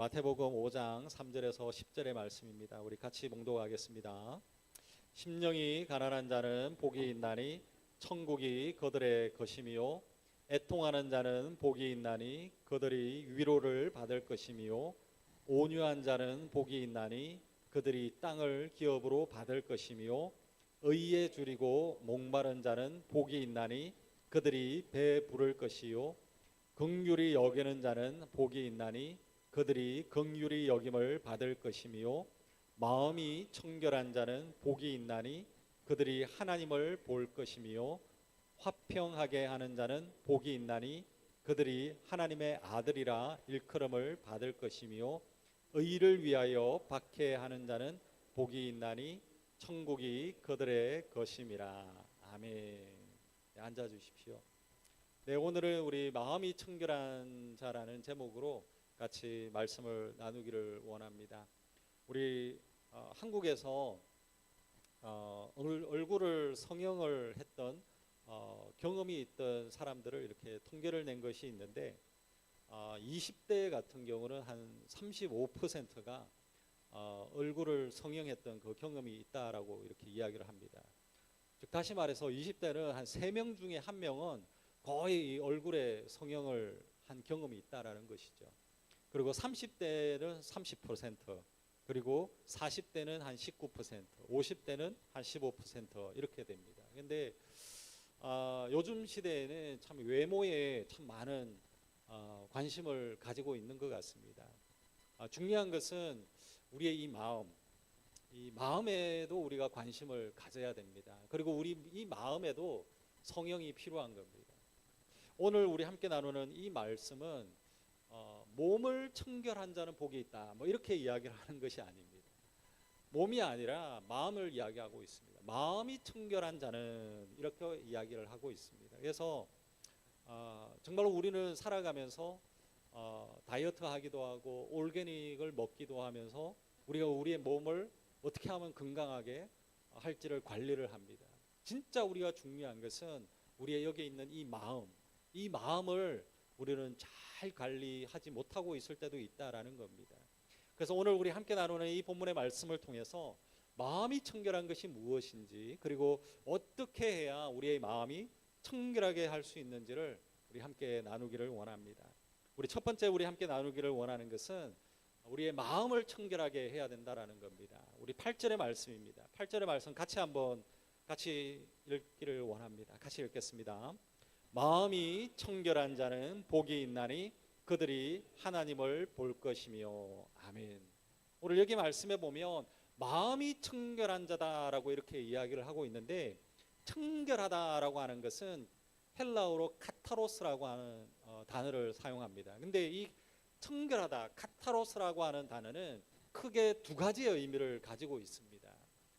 마태복음 5장 3절에서 10절의 말씀입니다. 우리 같이 봉독하겠습니다. 심령이 가난한 자는 복이 있나니 천국이 그들의 것이며 애통하는 자는 복이 있나니 그들이 위로를 받을 것이며 온유한 자는 복이 있나니 그들이 땅을 기업으로 받을 것이며 의에 줄이고 목마른 자는 복이 있나니 그들이 배 부를 것이요 긍휼히 여기는 자는 복이 있나니 그들이 긍휼히 여김을 받을 것이며 마음이 청결한 자는 복이 있나니 그들이 하나님을 볼 것이며 화평하게 하는 자는 복이 있나니 그들이 하나님의 아들이라 일컬음을 받을 것이며 의를 위하여 박해하는 자는 복이 있나니 천국이 그들의 것임이라. 아멘. 네, 앉아 주십시오. 네, 오늘은 우리 마음이 청결한 자라는 제목으로 같이 말씀을 나누기를 원합니다. 우리 한국에서 얼굴을 성형을 했던 경험이 있던 사람들을 이렇게 통계를 낸 것이 있는데 20대 같은 경우는 한 35%가 얼굴을 성형했던 그 경험이 있다라고 이렇게 이야기를 합니다. 즉 다시 말해서 20대는 한 3명 중에 1명은 거의 얼굴에 성형을 한 경험이 있다라는 것이죠. 그리고 30대는 30%, 그리고 40대는 한 19%, 50대는 한 15% 이렇게 됩니다. 그런데 요즘 시대에는 참 외모에 참 많은 관심을 가지고 있는 것 같습니다. 중요한 것은 우리의 이 마음에도 우리가 관심을 가져야 됩니다. 그리고 우리 이 마음에도 성형이 필요한 겁니다. 오늘 우리 함께 나누는 이 말씀은 몸을 청결한 자는 복이 있다, 뭐 이렇게 이야기를 하는 것이 아닙니다. 몸이 아니라 마음을 이야기하고 있습니다. 마음이 청결한 자는 이렇게 이야기를 하고 있습니다. 그래서 정말로 우리는 살아가면서 다이어트 하기도 하고 올게닉을 먹기도 하면서 우리가 우리의 몸을 어떻게 하면 건강하게 할지를 관리를 합니다. 진짜 우리가 중요한 것은 우리의 여기 있는 이 마음을 우리는 잘 관리하지 못하고 있을 때도 있다라는 겁니다. 그래서 오늘 우리 함께 나누는 이 본문의 말씀을 통해서 마음이 청결한 것이 무엇인지, 그리고 어떻게 해야 우리의 마음이 청결하게 할 수 있는지를 우리 함께 나누기를 원합니다. 우리 첫 번째 우리 함께 나누기를 원하는 것은 우리의 마음을 청결하게 해야 된다라는 겁니다. 우리 8절의 말씀입니다. 8절의 말씀 같이 읽기를 원합니다. 같이 읽겠습니다. 마음이 청결한 자는 복이 있나니 그들이 하나님을 볼 것이며. 아멘. 오늘 여기 말씀에 보면 마음이 청결한 자다라고 이렇게 이야기를 하고 있는데, 청결하다라고 하는 것은 헬라어로 카타로스라고 하는 단어를 사용합니다. 근데 이 청결하다, 카타로스라고 하는 단어는 크게 두 가지의 의미를 가지고 있습니다.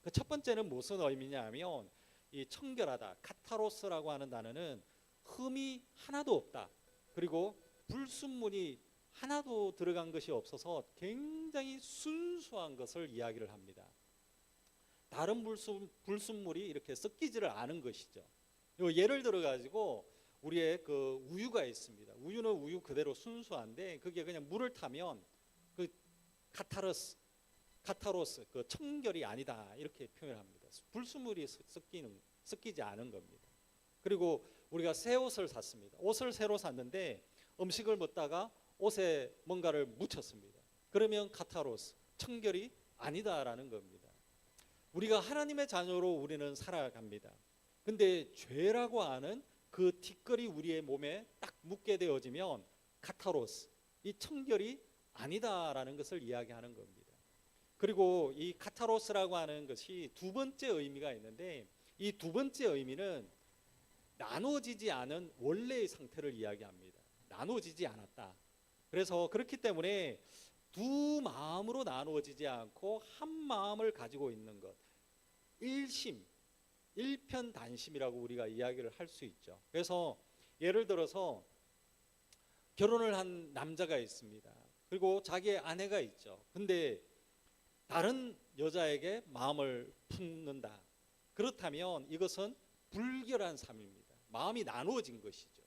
그 첫 번째는 무슨 의미냐 하면, 이 청결하다, 카타로스라고 하는 단어는 흠이 하나도 없다, 그리고 불순물이 하나도 들어간 것이 없어서 굉장히 순수한 것을 이야기를 합니다. 다른 불순물이 이렇게 섞이지를 않은 것이죠. 예를 들어 가지고 우리의 그 우유가 있습니다. 우유는 우유 그대로 순수한데 그게 그냥 물을 타면 그 카타로스 그 청결이 아니다 이렇게 표현합니다. 불순물이 섞이지 않은 겁니다. 그리고 우리가 새 옷을 샀습니다. 옷을 새로 샀는데 음식을 먹다가 옷에 뭔가를 묻혔습니다. 그러면 카타로스, 청결이 아니다라는 겁니다. 우리가 하나님의 자녀로 우리는 살아갑니다. 근데 죄라고 하는 그 티끌이 우리의 몸에 딱 묻게 되어지면 카타로스, 이 청결이 아니다라는 것을 이야기하는 겁니다. 그리고 이 카타로스라고 하는 것이 두 번째 의미가 있는데, 이 두 번째 의미는 나눠지지 않은 원래의 상태를 이야기합니다. 나눠지지 않았다. 그래서 그렇기 때문에 두 마음으로 나누어지지 않고 한 마음을 가지고 있는 것, 일편단심이라고 우리가 이야기를 할 수 있죠. 그래서 예를 들어서 결혼을 한 남자가 있습니다. 그리고 자기의 아내가 있죠. 근데 다른 여자에게 마음을 품는다. 그렇다면 이것은 불결한 삶입니다. 마음이 나누어진 것이죠.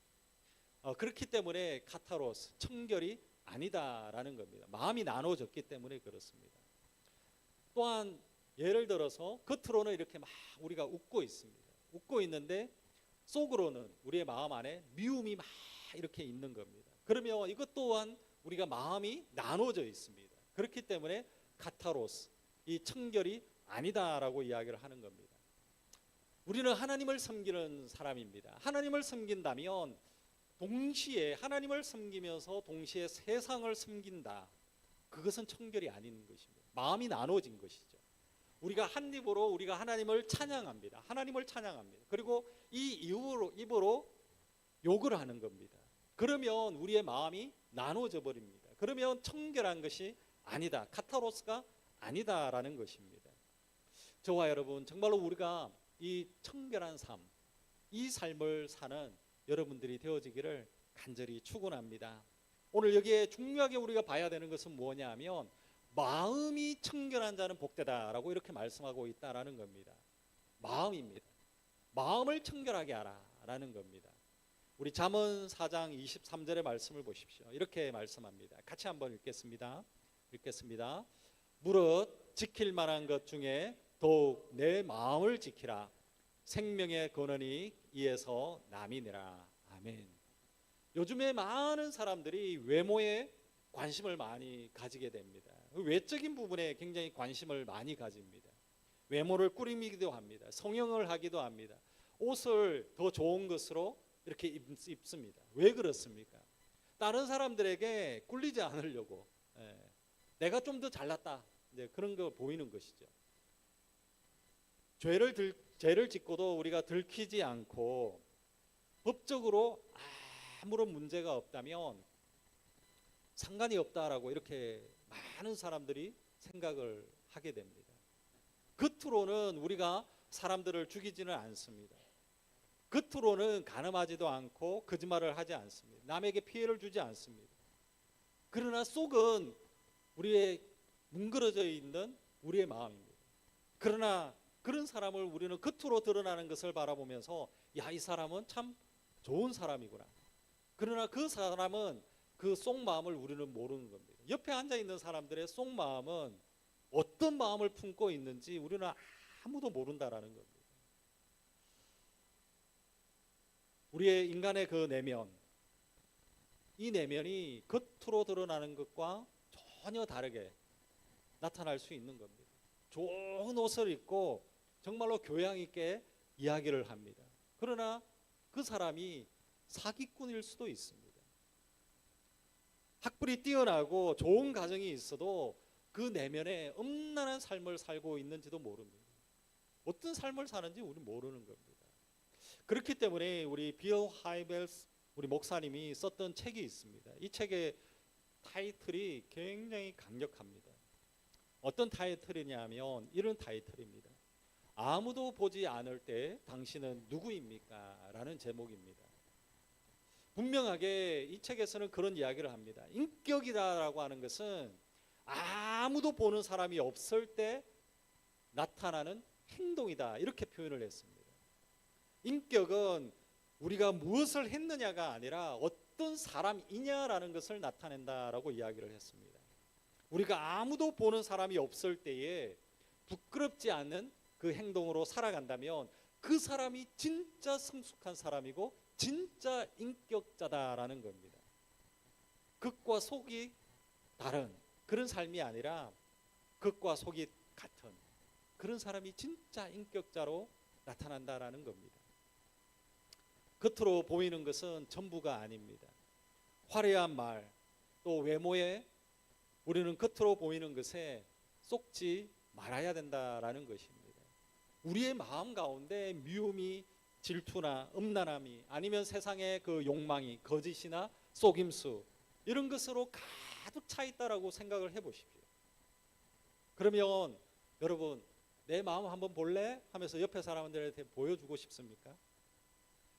그렇기 때문에 카타로스, 청결이 아니다라는 겁니다. 마음이 나눠졌기 때문에 그렇습니다. 또한 예를 들어서 겉으로는 이렇게 막 우리가 웃고 있습니다. 웃고 있는데 속으로는 우리의 마음 안에 미움이 막 이렇게 있는 겁니다. 그러면 이것 또한 우리가 마음이 나눠져 있습니다. 그렇기 때문에 카타로스, 이 청결이 아니다라고 이야기를 하는 겁니다. 우리는 하나님을 섬기는 사람입니다. 하나님을 섬긴다면 동시에 하나님을 섬기면서 동시에 세상을 섬긴다. 그것은 청결이 아닌 것입니다. 마음이 나눠진 것이죠. 우리가 한 입으로 우리가 하나님을 찬양합니다. 하나님을 찬양합니다. 그리고 이 입으로 욕을 하는 겁니다. 그러면 우리의 마음이 나눠져 버립니다. 그러면 청결한 것이 아니다. 카타로스가 아니다라는 것입니다. 저와 여러분, 정말로 우리가 이 청결한 삶, 이 삶을 사는 여러분들이 되어지기를 간절히 축원합니다. 오늘 여기에 중요하게 우리가 봐야 되는 것은 뭐냐 하면 마음이 청결한 자는 복되다라고 이렇게 말씀하고 있다라는 겁니다. 마음입니다. 마음을 청결하게 하라라는 겁니다. 우리 잠언 4장 23절의 말씀을 보십시오. 이렇게 말씀합니다. 같이 한번 읽겠습니다. 무릇 지킬 만한 것 중에 더욱 내 마음을 지키라. 생명의 근원이 이에서 남이니라. 아멘. 요즘에 많은 사람들이 외모에 관심을 많이 가지게 됩니다. 외적인 부분에 굉장히 관심을 많이 가집니다. 외모를 꾸미기도 합니다. 성형을 하기도 합니다. 옷을 더 좋은 것으로 이렇게 입습니다. 왜 그렇습니까? 다른 사람들에게 꿀리지 않으려고, 내가 좀 더 잘났다, 이제 그런 거 보이는 것이죠. 죄를 짓고도 우리가 들키지 않고 법적으로 아무런 문제가 없다면 상관이 없다라고 이렇게 많은 사람들이 생각을 하게 됩니다. 겉으로는 우리가 사람들을 죽이지는 않습니다. 겉으로는 간음하지도 않고 거짓말을 하지 않습니다. 남에게 피해를 주지 않습니다. 그러나 속은 우리의 뭉그러져 있는 우리의 마음입니다. 그러나 그런 사람을 우리는 겉으로 드러나는 것을 바라보면서 야, 이 사람은 참 좋은 사람이구나. 그러나 그 사람은 그 속마음을 우리는 모르는 겁니다. 옆에 앉아있는 사람들의 속마음은 어떤 마음을 품고 있는지 우리는 아무도 모른다라는 겁니다. 우리의 인간의 그 내면, 이 내면이 겉으로 드러나는 것과 전혀 다르게 나타날 수 있는 겁니다. 좋은 옷을 입고 정말로 교양 있게 이야기를 합니다. 그러나 그 사람이 사기꾼일 수도 있습니다. 학벌이 뛰어나고 좋은 가정이 있어도 그 내면에 음란한 삶을 살고 있는지도 모릅니다. 어떤 삶을 사는지 우리는 모르는 겁니다. 그렇기 때문에 우리 빌 하이벨스 우리 목사님이 썼던 책이 있습니다. 이 책의 타이틀이 굉장히 강력합니다. 어떤 타이틀이냐면 이런 타이틀입니다. 아무도 보지 않을 때 당신은 누구입니까? 라는 제목입니다. 분명하게 이 책에서는 그런 이야기를 합니다. 인격이라고 하는 것은 아무도 보는 사람이 없을 때 나타나는 행동이다, 이렇게 표현을 했습니다. 인격은 우리가 무엇을 했느냐가 아니라 어떤 사람이냐라는 것을 나타낸다라고 이야기를 했습니다. 우리가 아무도 보는 사람이 없을 때에 부끄럽지 않은 그 행동으로 살아간다면 그 사람이 진짜 성숙한 사람이고 진짜 인격자다라는 겁니다. 겉과 속이 다른 그런 삶이 아니라 겉과 속이 같은 그런 사람이 진짜 인격자로 나타난다라는 겁니다. 겉으로 보이는 것은 전부가 아닙니다. 화려한 말, 또 외모에 우리는 겉으로 보이는 것에 속지 말아야 된다라는 것입니다. 우리의 마음 가운데 미움이, 질투나 음란함이, 아니면 세상의 그 욕망이, 거짓이나 속임수, 이런 것으로 가득 차 있다라고 생각을 해보십시오. 그러면 여러분, 내 마음 한번 볼래? 하면서 옆에 사람들한테 보여주고 싶습니까?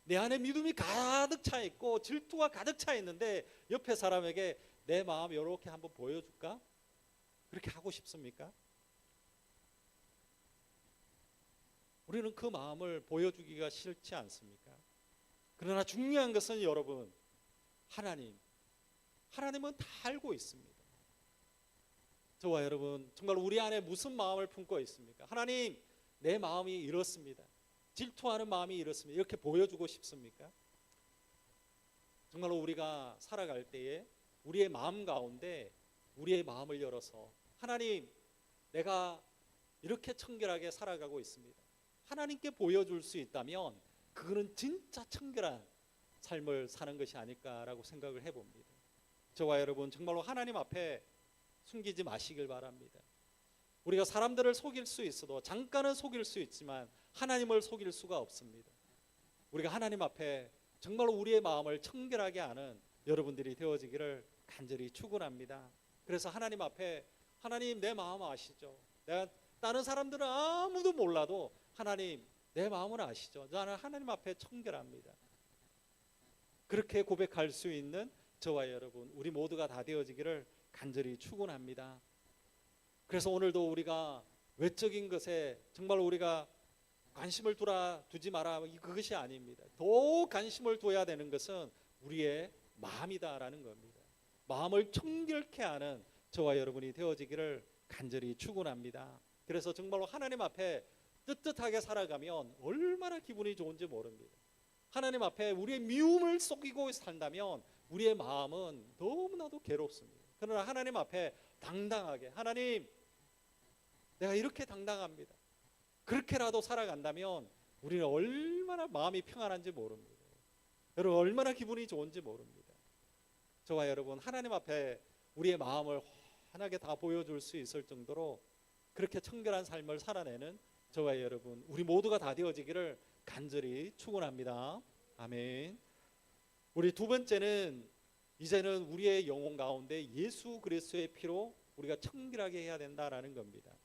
내 안에 믿음이 가득 차 있고 질투가 가득 차 있는데 옆에 사람에게 내 마음 이렇게 한번 보여줄까? 그렇게 하고 싶습니까? 우리는 그 마음을 보여주기가 싫지 않습니까? 그러나 중요한 것은 여러분, 하나님, 하나님은 다 알고 있습니다. 저와 여러분 정말 우리 안에 무슨 마음을 품고 있습니까? 하나님, 내 마음이 이렇습니다. 질투하는 마음이 이렇습니다. 이렇게 보여주고 싶습니까? 정말로 우리가 살아갈 때에 우리의 마음 가운데 우리의 마음을 열어서 하나님, 내가 이렇게 청결하게 살아가고 있습니다. 하나님께 보여줄 수 있다면 그거는 진짜 청결한 삶을 사는 것이 아닐까라고 생각을 해봅니다. 저와 여러분 정말로 하나님 앞에 숨기지 마시길 바랍니다. 우리가 사람들을 속일 수 있어도 잠깐은 속일 수 있지만 하나님을 속일 수가 없습니다. 우리가 하나님 앞에 정말로 우리의 마음을 청결하게 하는 여러분들이 되어지기를 간절히 축원합니다. 그래서 하나님 앞에 하나님, 내 마음 아시죠? 내가 다른 사람들은 아무도 몰라도 하나님, 내 마음을 아시죠? 나는 하나님 앞에 청결합니다. 그렇게 고백할 수 있는 저와 여러분 우리 모두가 다 되어지기를 간절히 축원합니다. 그래서 오늘도 우리가 외적인 것에 정말 우리가 관심을 두지 마라, 그것이 아닙니다. 더 관심을 둬야 되는 것은 우리의 마음이다라는 겁니다. 마음을 청결케 하는 저와 여러분이 되어지기를 간절히 축원합니다. 그래서 정말로 하나님 앞에 떳떳하게 살아가면 얼마나 기분이 좋은지 모릅니다. 하나님 앞에 우리의 미움을 속이고 산다면 우리의 마음은 너무나도 괴롭습니다. 그러나 하나님 앞에 당당하게, 하나님, 내가 이렇게 당당합니다, 그렇게라도 살아간다면 우리는 얼마나 마음이 평안한지 모릅니다. 여러분 얼마나 기분이 좋은지 모릅니다. 저와 여러분 하나님 앞에 우리의 마음을 환하게 다 보여줄 수 있을 정도로 그렇게 청결한 삶을 살아내는 저와 여러분 우리 모두가 다 되어지기를 간절히 축원합니다. 아멘. 우리 두 번째는 이제는 우리의 영혼 가운데 예수 그리스도의 피로 우리가 청결하게 해야 된다라는 겁니다.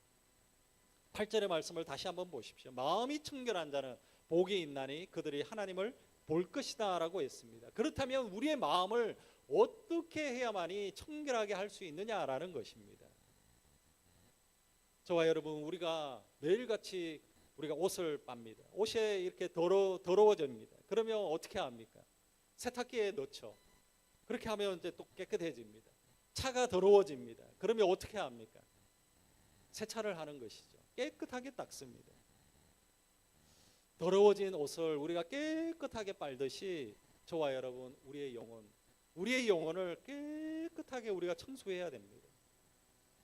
8절의 말씀을 다시 한번 보십시오. 마음이 청결한 자는 복이 있나니 그들이 하나님을 볼 것이다 라고 했습니다. 그렇다면 우리의 마음을 어떻게 해야만이 청결하게 할 수 있느냐라는 것입니다. 저와 여러분 우리가 매일같이 우리가 옷을 빱니다. 옷이 이렇게 더러워집니다. 그러면 어떻게 합니까? 세탁기에 넣죠. 그렇게 하면 이제 또 깨끗해집니다. 차가 더러워집니다. 그러면 어떻게 합니까? 세차를 하는 것이죠. 깨끗하게 닦습니다. 더러워진 옷을 우리가 깨끗하게 빨듯이 저와 여러분 우리의 영혼을 깨끗하게 우리가 청소해야 됩니다.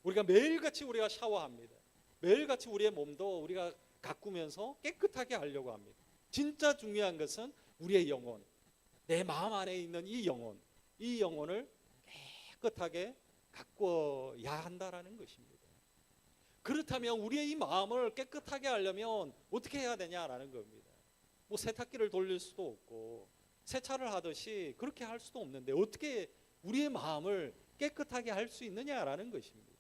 우리가 매일같이 우리가 샤워합니다. 매일같이 우리의 몸도 우리가 가꾸면서 깨끗하게 하려고 합니다. 진짜 중요한 것은 우리의 영혼, 내 마음 안에 있는 이 영혼을 깨끗하게 가꾸어야 한다라는 것입니다. 그렇다면 우리의 이 마음을 깨끗하게 하려면 어떻게 해야 되냐라는 겁니다. 뭐 세탁기를 돌릴 수도 없고 세차를 하듯이 그렇게 할 수도 없는데 어떻게 우리의 마음을 깨끗하게 할 수 있느냐라는 것입니다.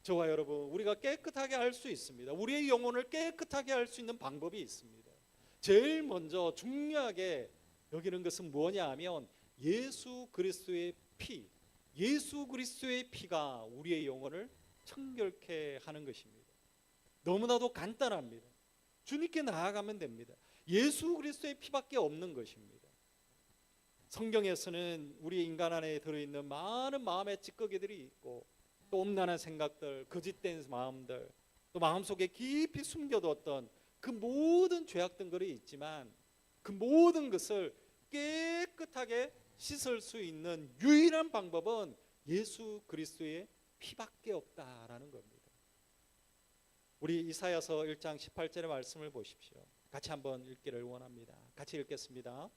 저와 여러분 우리가 깨끗하게 할 수 있습니다. 우리의 영혼을 깨끗하게 할 수 있는 방법이 있습니다. 제일 먼저 중요하게 여기는 것은 뭐냐 하면 예수 그리스도의 피, 예수 그리스도의 피가 우리의 영혼을 청결케 하는 것입니다. 너무나도 간단합니다. 주님께 나아가면 됩니다. 예수 그리스도의 피밖에 없는 것입니다. 성경에서는 우리 인간 안에 들어있는 많은 마음의 찌꺼기들이 있고 또 엄난한 생각들, 거짓된 마음들, 또 마음속에 깊이 숨겨뒀던 그 모든 죄악들이 있지만 그 모든 것을 깨끗하게 씻을 수 있는 유일한 방법은 예수 그리스도의 피밖에 없다라는 겁니다. 우리 이사야서 1장 18절의 말씀을 보십시오. 같이 한번 읽기를 원합니다. 같이 읽겠습니다.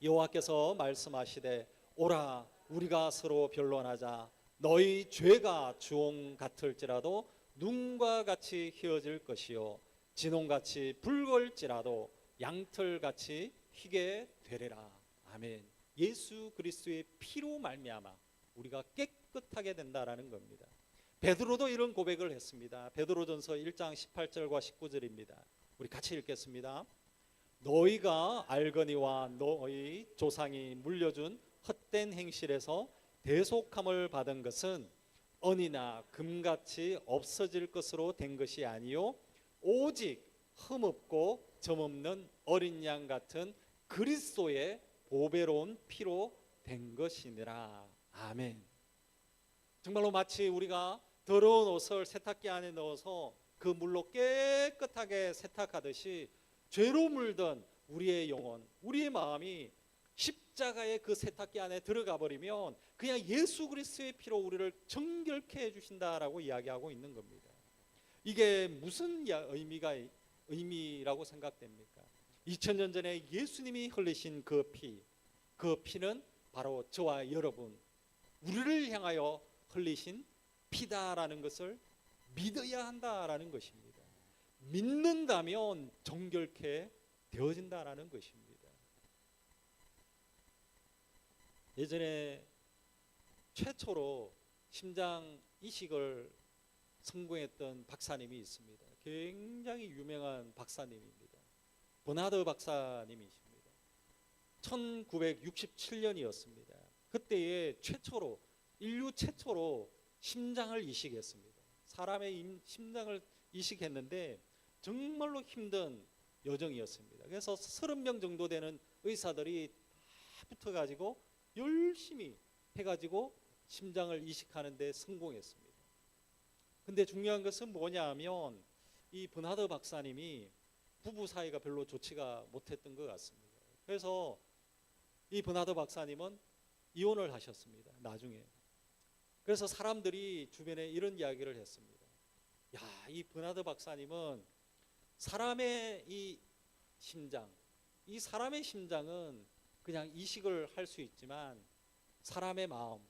여호와께서 말씀하시되 오라 우리가 서로 변론하자. 너희 죄가 주홍 같을지라도 눈과 같이 희어질 것이요 진홍같이 붉을지라도 양털같이 희게 되리라. 아멘. 예수 그리스도의 피로 말미암아 우리가 깨끗하게 된다라는 겁니다. 베드로도 이런 고백을 했습니다. 베드로전서 1장 18절과 19절입니다. 우리 같이 읽겠습니다. 너희가 알거니와 너희 조상이 물려준 헛된 행실에서 대속함을 받은 것은 은이나 금같이 없어질 것으로 된 것이 아니요 오직 흠없고 점없는 어린 양 같은 그리스도의 보배로운 피로 된 것이니라. 아멘. 정말로 마치 우리가 더러운 옷을 세탁기 안에 넣어서 그 물로 깨끗하게 세탁하듯이 죄로 물든 우리의 영혼, 우리의 마음이 십자가의 그 세탁기 안에 들어가 버리면 그냥 예수 그리스도의 피로 우리를 정결케 해주신다라고 이야기하고 있는 겁니다. 이게 무슨 의미라고 생각됩니까? 2000년 전에 예수님이 흘리신 그 피는 바로 저와 여러분, 우리를 향하여 흘리신 피다라는 것을 믿어야 한다라는 것입니다. 믿는다면 정결케 되어진다라는 것입니다. 예전에 최초로 심장 이식을 성공했던 박사님이 있습니다. 굉장히 유명한 박사님입니다. 버나드 박사님이십니다. 1967년이었습니다. 그때에 인류 최초로 심장을 이식했습니다. 사람의 심장을 이식했는데 정말로 힘든 여정이었습니다. 그래서 30명 정도 되는 의사들이 다 붙어가지고 열심히 해가지고 심장을 이식하는 데 성공했습니다. 근데 중요한 것은 뭐냐 하면 이 버나드 박사님이 부부 사이가 별로 좋지가 못했던 것 같습니다. 그래서 이 버나드 박사님은 이혼을 하셨습니다. 나중에. 그래서 사람들이 주변에 이런 이야기를 했습니다. 야, 이 버나드 박사님은 사람의 이 사람의 심장은 그냥 이식을 할 수 있지만 사람의 마음,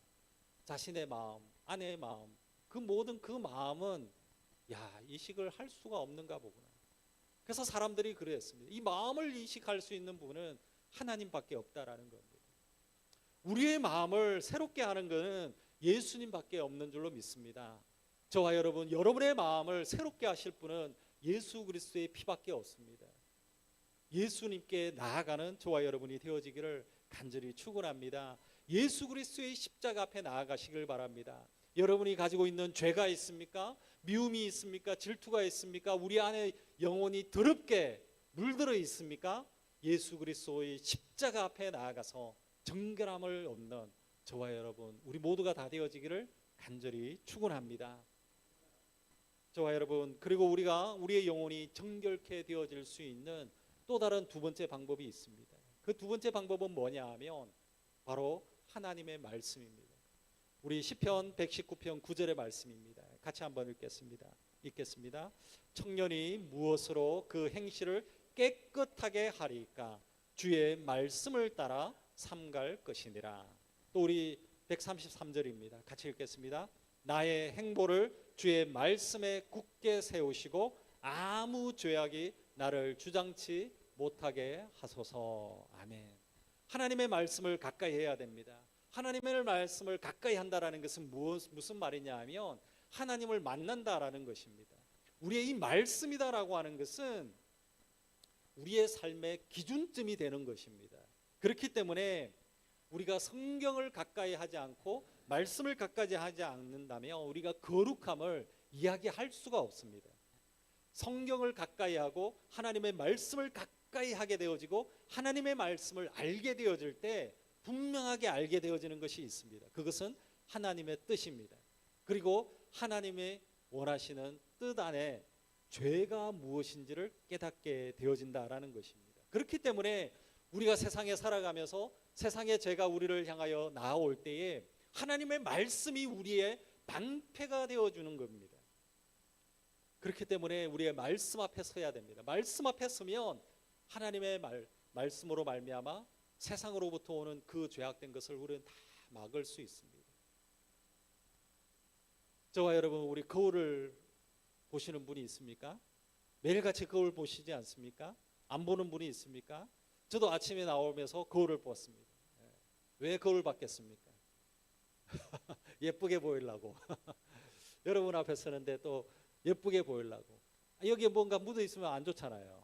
자신의 마음, 아내의 마음, 그 모든 그 마음은 이식을 할 수가 없는가 보구나. 그래서 사람들이 그랬습니다. 이 마음을 이식할 수 있는 분은 하나님밖에 없다라는 겁니다. 우리의 마음을 새롭게 하는 것은 예수님밖에 없는 줄로 믿습니다. 저와 여러분의 마음을 새롭게 하실 분은 예수 그리스도의 피밖에 없습니다. 예수님께 나아가는 저와 여러분이 되어지기를 간절히 축원합니다. 예수 그리스도의 십자가 앞에 나아가시길 바랍니다. 여러분이 가지고 있는 죄가 있습니까? 미움이 있습니까? 질투가 있습니까? 우리 안에 영혼이 더럽게 물들어 있습니까? 예수 그리스도의 십자가 앞에 나아가서 정결함을 얻는 저와 여러분, 우리 모두가 다 되어지기를 간절히 축원합니다. 저와 여러분, 그리고 우리의 영혼이 정결케 되어질 수 있는 또 다른 두 번째 방법이 있습니다. 그 두 번째 방법은 뭐냐 하면 바로 하나님의 말씀입니다. 우리 시편 119편 9절의 말씀입니다. 같이 한번 읽겠습니다. 청년이 무엇으로 그 행실을 깨끗하게 하리까? 주의 말씀을 따라 삼갈 것이니라. 또 우리 133절입니다. 같이 읽겠습니다. 나의 행보를 주의 말씀에 굳게 세우시고 아무 죄악이 나를 주장치 못하게 하소서. 아멘. 하나님의 말씀을 가까이 해야 됩니다. 하나님의 말씀을 가까이 한다라는 것은 무슨 말이냐 하면 하나님을 만난다라는 것입니다. 우리의 이 말씀이다라고 하는 것은 우리의 삶의 기준점이 되는 것입니다. 그렇기 때문에 우리가 성경을 가까이 하지 않고 말씀을 가까이 하지 않는다면 우리가 거룩함을 이야기할 수가 없습니다. 성경을 가까이 하고 하나님의 말씀을 가까이 하게 되어지고 하나님의 말씀을 알게 되어질 때 분명하게 알게 되어지는 것이 있습니다. 그것은 하나님의 뜻입니다. 그리고 하나님의 원하시는 뜻 안에 죄가 무엇인지를 깨닫게 되어진다라는 것입니다. 그렇기 때문에 우리가 세상에 살아가면서 세상의 죄가 우리를 향하여 나아올 때에 하나님의 말씀이 우리의 방패가 되어주는 겁니다. 그렇기 때문에 우리의 말씀 앞에 서야 됩니다. 말씀 앞에 서면 하나님의 말씀으로 말미암아 세상으로부터 오는 그 죄악된 것을 우리는 다 막을 수 있습니다. 저와 여러분, 우리 거울을 보시는 분이 있습니까? 매일같이 거울 보시지 않습니까? 안 보는 분이 있습니까? 저도 아침에 나오면서 거울을 보았습니다. 왜 거울 봤겠습니까? 예쁘게 보이려고. 여러분 앞에 서는데 또 예쁘게 보이려고. 여기에 뭔가 묻어 있으면 안 좋잖아요.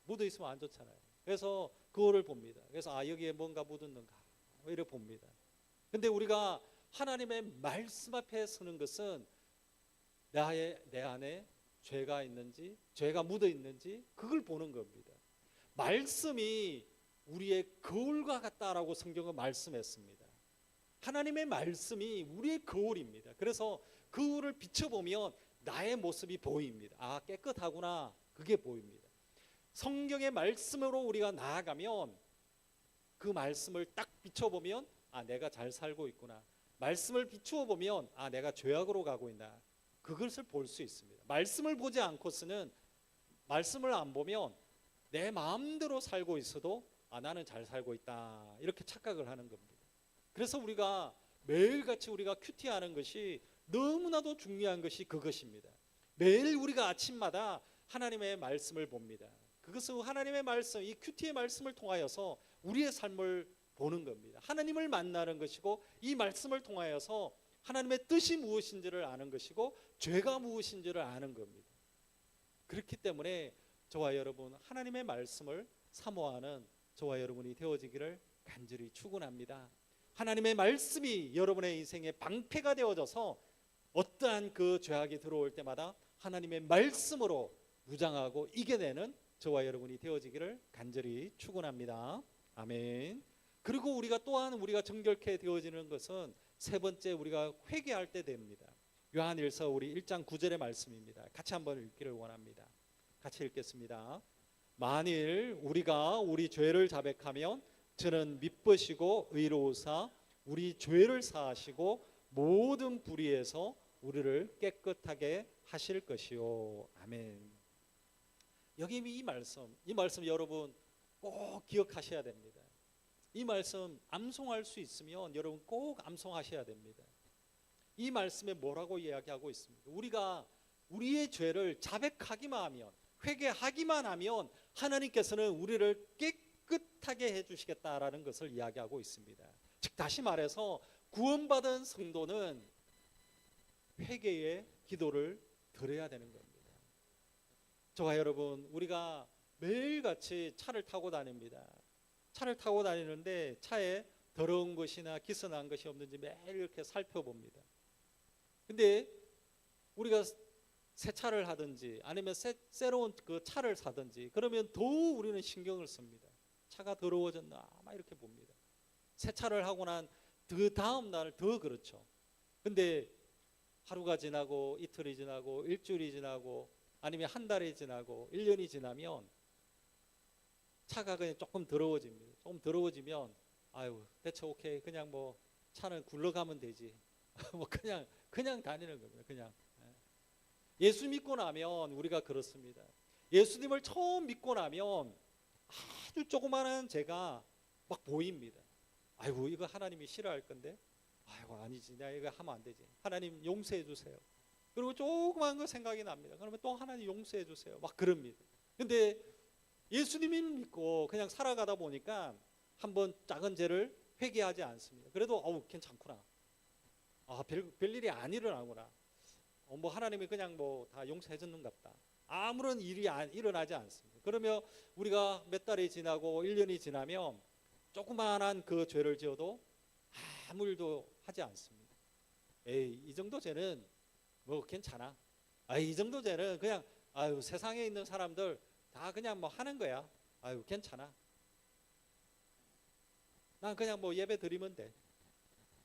묻어 있으면 안 좋잖아요. 그래서 거울을 봅니다. 그래서 여기에 뭔가 묻었는가 이렇게 봅니다. 근데 우리가 하나님의 말씀 앞에 서는 것은 내 안에 죄가 있는지, 죄가 묻어 있는지 그걸 보는 겁니다. 말씀이 우리의 거울과 같다라고 성경은 말씀했습니다. 하나님의 말씀이 우리의 거울입니다. 그래서 거울을 비춰보면 나의 모습이 보입니다. 아, 깨끗하구나, 그게 보입니다. 성경의 말씀으로 우리가 나아가면 그 말씀을 딱 비춰보면 아, 내가 잘 살고 있구나. 말씀을 비추어 보면 아, 내가 죄악으로 가고 있나, 그것을 볼 수 있습니다. 말씀을 보지 않고서는, 말씀을 안 보면 내 마음대로 살고 있어도 아, 나는 잘 살고 있다, 이렇게 착각을 하는 겁니다. 그래서 우리가 매일같이 우리가 큐티하는 것이 너무나도 중요한 것이 그것입니다. 매일 우리가 아침마다 하나님의 말씀을 봅니다. 그것은 하나님의 말씀, 이 큐티의 말씀을 통하여서 우리의 삶을 보는 겁니다. 하나님을 만나는 것이고, 이 말씀을 통하여서 하나님의 뜻이 무엇인지를 아는 것이고, 죄가 무엇인지를 아는 겁니다. 그렇기 때문에 저와 여러분, 하나님의 말씀을 사모하는 저와 여러분이 되어지기를 간절히 축원합니다. 하나님의 말씀이 여러분의 인생의 방패가 되어져서 어떠한 그 죄악이 들어올 때마다 하나님의 말씀으로 무장하고 이겨내는 저와 여러분이 되어지기를 간절히 축원합니다. 아멘. 그리고 우리가 또한 우리가 정결케 되어지는 것은 세 번째, 우리가 회개할 때 됩니다. 요한일서 우리 1장 9절의 말씀입니다. 같이 한번 읽기를 원합니다. 같이 읽겠습니다. 만일 우리가 우리 죄를 자백하면 저는 미쁘시고 의로우사 우리 죄를 사하시고 모든 불의에서 우리를 깨끗하게 하실 것이요. 아멘. 여기 이 말씀 여러분 꼭 기억하셔야 됩니다. 이 말씀 암송할 수 있으면 여러분 꼭 암송하셔야 됩니다. 이 말씀에 뭐라고 이야기하고 있습니까? 우리가 우리의 죄를 자백하기만 하면, 회개하기만 하면 하나님께서는 우리를 깨끗하게 해주시겠다라는 것을 이야기하고 있습니다. 즉 다시 말해서 구원받은 성도는 회개의 기도를 드려야 되는 겁니다. 저와 여러분, 우리가 매일같이 차를 타고 다닙니다. 차를 타고 다니는데 차에 더러운 것이나 기스난 것이 없는지 매일 이렇게 살펴봅니다. 근데 우리가 새 차를 하든지 아니면 새로운 그 차를 사든지 그러면 더 우리는 신경을 씁니다. 차가 더러워졌나 막 이렇게 봅니다. 새 차를 하고 난 그 다음 날 더 그렇죠. 근데 하루가 지나고 이틀이 지나고 일주일이 지나고 아니면 한 달이 지나고 1년이 지나면 차가 그냥 조금 더러워집니다. 조금 더러워지면 아유 대체 오케이, 그냥 뭐 차는 굴러가면 되지. 뭐 그냥 다니는 겁니다. 그냥. 예수 믿고 나면 우리가 그렇습니다. 예수님을 처음 믿고 나면 아주 조그마한 죄가 막 보입니다. 아이고 이거 하나님이 싫어할 건데, 아이고 아니지, 내가 이거 하면 안 되지. 하나님 용서해 주세요. 그리고 조그만 거 생각이 납니다. 그러면 또 하나님 용서해 주세요. 막 그럽니다. 근데 예수님을 믿고 그냥 살아가다 보니까 한번 작은 죄를 회개하지 않습니다. 그래도 괜찮구나. 아, 별일이 안 일어나구나. 뭐 하나님이 그냥 뭐 다 용서해 줬는갑다. 아무런 일이 일어나지 않습니다. 그러면 우리가 몇 달이 지나고 1년이 지나면 조그마한 그 죄를 지어도 아무 일도 하지 않습니다. 에이, 이 정도 죄는 뭐 괜찮아. 이 정도 죄는 그냥 세상에 있는 사람들 다 그냥 뭐 하는 거야. 괜찮아. 난 그냥 뭐 예배 드리면 돼.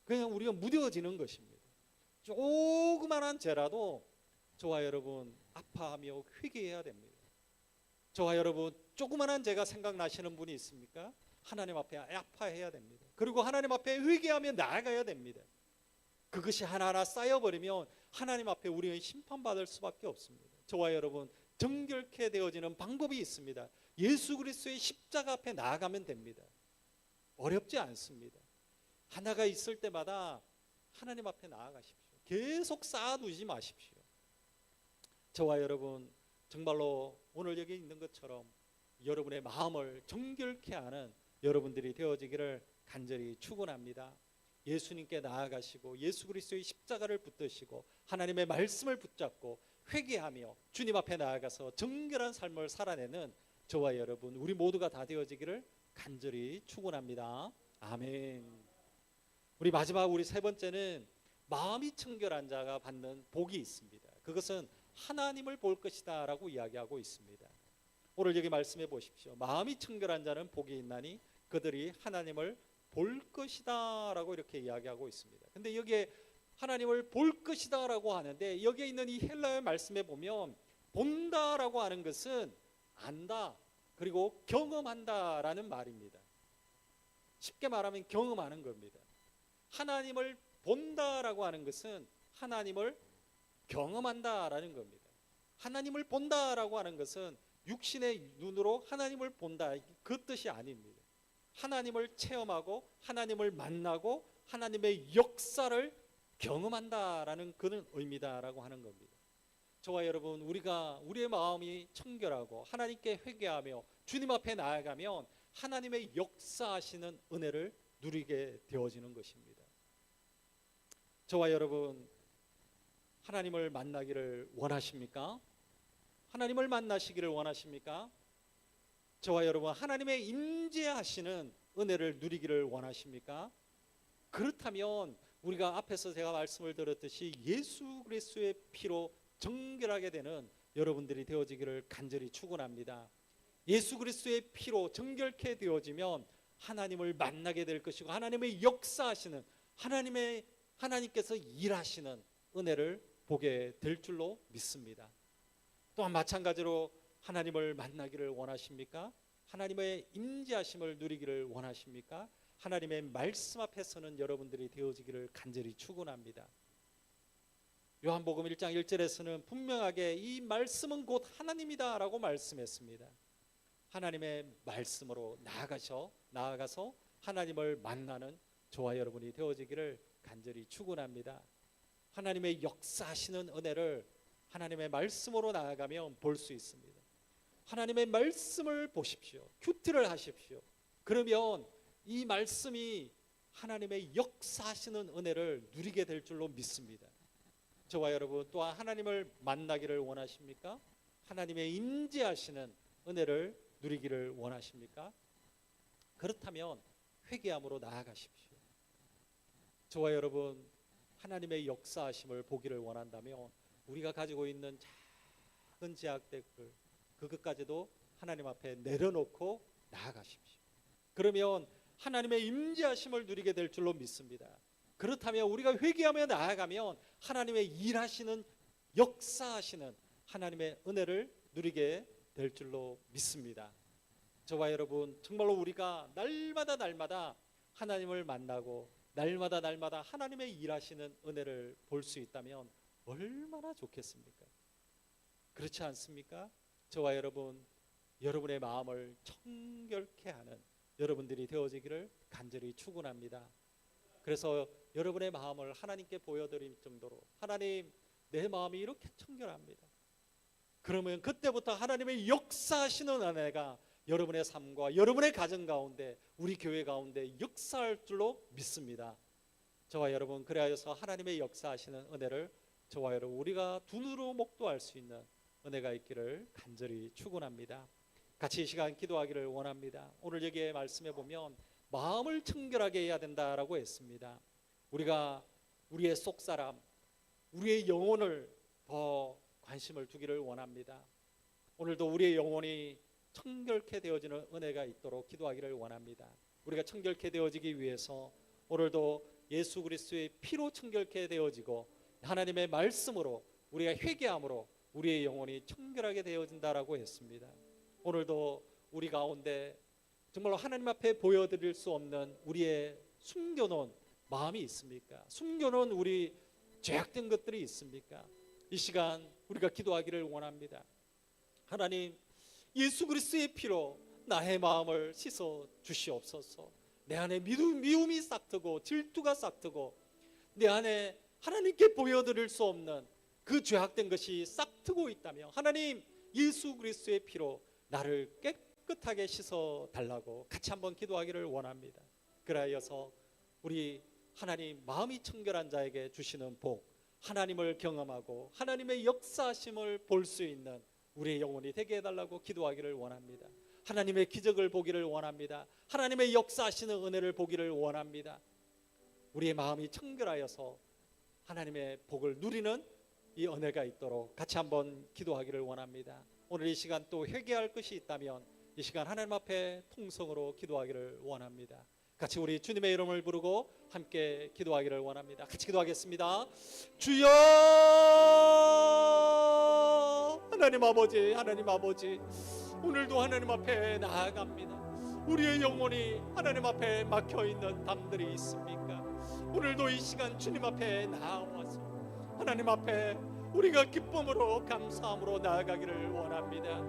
그냥 우리가 무뎌지는 것입니다. 조그만한 죄라도 저와 여러분 아파하며 회개해야 됩니다. 저와 여러분 조그만한 죄가 생각나시는 분이 있습니까? 하나님 앞에 아파해야 됩니다. 그리고 하나님 앞에 회개하며 나아가야 됩니다. 그것이 하나하나 쌓여버리면 하나님 앞에 우리는 심판받을 수밖에 없습니다. 저와 여러분 정결케 되어지는 방법이 있습니다. 예수 그리스도의 십자가 앞에 나아가면 됩니다. 어렵지 않습니다. 하나가 있을 때마다 하나님 앞에 나아가십시오. 계속 쌓아두지 마십시오. 저와 여러분 정말로 오늘 여기 있는 것처럼 여러분의 마음을 정결케 하는 여러분들이 되어지기를 간절히 축원합니다. 예수님께 나아가시고 예수 그리스도의 십자가를 붙드시고 하나님의 말씀을 붙잡고 회개하며 주님 앞에 나아가서 정결한 삶을 살아내는 저와 여러분 우리 모두가 다 되어지기를 간절히 축원합니다. 아멘. 우리 마지막 우리 세 번째는 마음이 청결한 자가 받는 복이 있습니다. 그것은 하나님을 볼 것이다 라고 이야기하고 있습니다. 오늘 여기 말씀해 보십시오. 마음이 청결한 자는 복이 있나니 그들이 하나님을 볼 것이다 라고 이렇게 이야기하고 있습니다. 근데 여기에 하나님을 볼 것이다 라고 하는데 여기에 있는 이 헬라어 말씀에 보면 본다라고 하는 것은 안다 그리고 경험한다라는 말입니다. 쉽게 말하면 경험하는 겁니다. 하나님을 본다라고 하는 것은 하나님을 경험한다라는 겁니다. 하나님을 본다라고 하는 것은 육신의 눈으로 하나님을 본다 그 뜻이 아닙니다. 하나님을 체험하고 하나님을 만나고 하나님의 역사를 경험한다라는 그런 의미다라고 하는 겁니다. 저와 여러분, 우리의 마음이 청결하고 하나님께 회개하며 주님 앞에 나아가면 하나님의 역사하시는 은혜를 누리게 되어지는 것입니다. 저와 여러분, 하나님을 만나기를 원하십니까? 하나님을 만나시기를 원하십니까? 저와 여러분, 하나님의 임재하시는 은혜를 누리기를 원하십니까? 그렇다면 우리가 앞에서 제가 말씀을 드렸듯이 예수 그리스도의 피로 정결하게 되는 여러분들이 되어지기를 간절히 축원합니다. 예수 그리스도의 피로 정결케 되어지면 하나님을 만나게 될 것이고 하나님의 역사하시는 하나님께서 일하시는 은혜를 보게 될 줄로 믿습니다. 또한 마찬가지로 하나님을 만나기를 원하십니까? 하나님의 임재하심을 누리기를 원하십니까? 하나님의 말씀 앞에서는 여러분들이 되어지기를 간절히 축원합니다. 요한복음 1장 1절에서는 분명하게 이 말씀은 곧 하나님이다 라고 말씀했습니다. 하나님의 말씀으로 나아가서 하나님을 만나는 저와 여러분이 되어지기를 간절히 축원합니다. 하나님의 역사하시는 은혜를 하나님의 말씀으로 나아가면 볼 수 있습니다. 하나님의 말씀을 보십시오. 큐티를 하십시오. 그러면 이 말씀이 하나님의 역사하시는 은혜를 누리게 될 줄로 믿습니다. 저와 여러분 또한 하나님을 만나기를 원하십니까? 하나님의 임재하시는 은혜를 누리기를 원하십니까? 그렇다면 회개함으로 나아가십시오. 저와 여러분 하나님의 역사하심을 보기를 원한다면 우리가 가지고 있는 작은 제약들 그것까지도 하나님 앞에 내려놓고 나아가십시오. 그러면 하나님의 임재하심을 누리게 될 줄로 믿습니다. 그렇다면 우리가 회개하며 나아가면 하나님의 일하시는 역사하시는 하나님의 은혜를 누리게 될 줄로 믿습니다. 저와 여러분 정말로 우리가 날마다 하나님을 만나고 날마다 하나님의 일하시는 은혜를 볼 수 있다면 얼마나 좋겠습니까? 그렇지 않습니까? 저와 여러분, 여러분의 마음을 청결케 하는 여러분들이 되어지기를 간절히 축원합니다. 그래서 여러분의 마음을 하나님께 보여드릴 정도로 하나님 내 마음이 이렇게 청결합니다. 그러면 그때부터 하나님의 역사하시는 은혜가 여러분의 삶과 여러분의 가정 가운데 우리 교회 가운데 역사할 줄로 믿습니다. 저와 여러분 그래서 하나님의 역사하시는 은혜를 저와 여러분 우리가 두 눈으로 목도할 수 있는 은혜가 있기를 간절히 축원합니다. 같이 이 시간 기도하기를 원합니다. 오늘 여기에 말씀해 보면 마음을 청결하게 해야 된다라고 했습니다. 우리가 우리의 속사람, 우리의 영혼을 더 관심을 두기를 원합니다. 오늘도 우리의 영혼이 청결케 되어지는 은혜가 있도록 기도하기를 원합니다. 우리가 청결케 되어지기 위해서 오늘도 예수 그리스도의 피로 청결케 되어지고 하나님의 말씀으로 우리가 회개함으로 우리의 영혼이 청결하게 되어진다라고 했습니다. 오늘도 우리 가운데 정말로 하나님 앞에 보여드릴 수 없는 우리의 숨겨놓은 마음이 있습니까? 숨겨놓은 우리 죄악된 것들이 있습니까? 이 시간 우리가 기도하기를 원합니다. 하나님 예수 그리스도의 피로 나의 마음을 씻어 주시옵소서. 내 안에 미움이 싹트고 질투가 싹트고 내 안에 하나님께 보여드릴 수 없는 그 죄악된 것이 싹트고 있다며 하나님 예수 그리스도의 피로 나를 깨끗하게 씻어 달라고 같이 한번 기도하기를 원합니다. 그라여서 우리 하나님 마음이 청결한 자에게 주시는 복, 하나님을 경험하고 하나님의 역사하심을 볼 수 있는 우리의 영혼이 되게 해달라고 기도하기를 원합니다. 하나님의 기적을 보기를 원합니다. 하나님의 역사하시는 은혜를 보기를 원합니다. 우리의 마음이 청결하여서 하나님의 복을 누리는 이 은혜가 있도록 같이 한번 기도하기를 원합니다. 오늘 이 시간 또 회개할 것이 있다면 이 시간 하나님 앞에 통성으로 기도하기를 원합니다. 같이 우리 주님의 이름을 부르고 함께 기도하기를 원합니다. 같이 기도하겠습니다. 주여, 하나님 아버지, 하나님 아버지, 오늘도 하나님 앞에 나아갑니다. 우리의 영혼이 하나님 앞에 막혀있는 담들이 있습니까? 오늘도 이 시간 주님 앞에 나와서 하나님 앞에 우리가 기쁨으로 감사함으로 나아가기를 원합니다.